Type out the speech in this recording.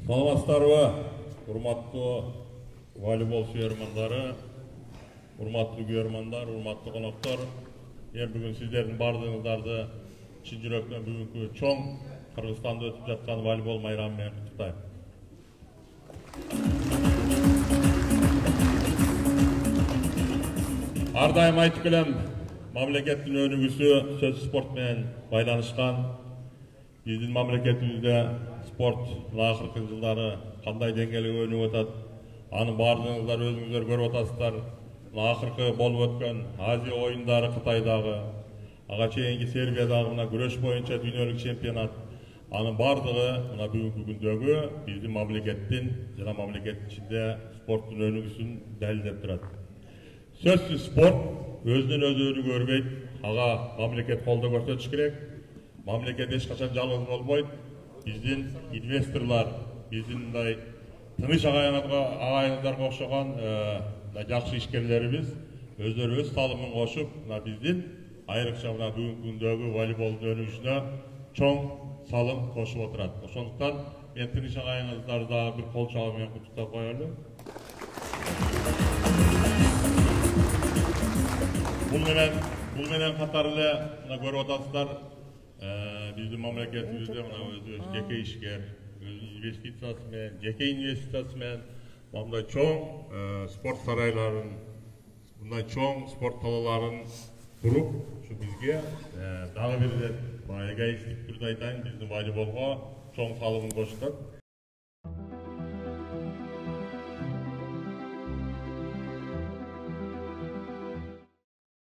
Саламатсыздарбы, урматтуу волейбол сүйөрмандары, урматтуу көрөрмандар, урматтуу коноктор. Мен бүгүн сиздердин бардыгыңыздарды чын жүрөктөн бүгүнкү чоң Кыргызстанда өтүп жаткан волейбол майрамы менен куттуктайм. Ар дайым айтып келем, мамлекеттин өнүгүүсү сөз спорт менен байланышкан. Биздин мамлекетибизде спорт акыркы жылдары кандай деңгээлге өнүгүп атат, анын бардыгыңыздар өзүңүздөр көрүп атасыздар. Акыркы болуп өткөн Азия оюндары Кытайдагы, ага чейинки Сербиядагы мына күрөш боюнча дүйнөлүк чемпионат, анын бардыгы мына бүгүнкү күндөгү биздин мамлекеттин жана мамлекеттин ичинде спорттун өнүгүүсүн далилдеп турат. Сөзсүз спорт өзүнөн өзү өнүгө бербейт, ага мамлекет колдоо көрсөтүш керек. Мамлекет эч качан жалгыз болбойт. Биздин инвесторлар, биздин мындай тыныч агайындарга окшогон жакшы ишкерлерибиз өздөрү өз салымын кошуп, биздин айрыкча мына бүгүнкү күндөгү волейболдун өнүгүшүнө чоң салым кошуп отурат. Ошондуктан мен тыныч агайыңыздарды дагы бир кол чабуу менен куттуктап коелу. Бул менен катар эле мына көрүп атасыздар, биздин мамлекетибизде мына өзү жеке ишкер, жеке инвестициясы менен мындай чоң спорт сарайларын, мындай чоң спорт талаларын куруп, ушу бизге дагы бир эгоисттик түрдө айтайын, биздин волейболго чоң салымын коштук.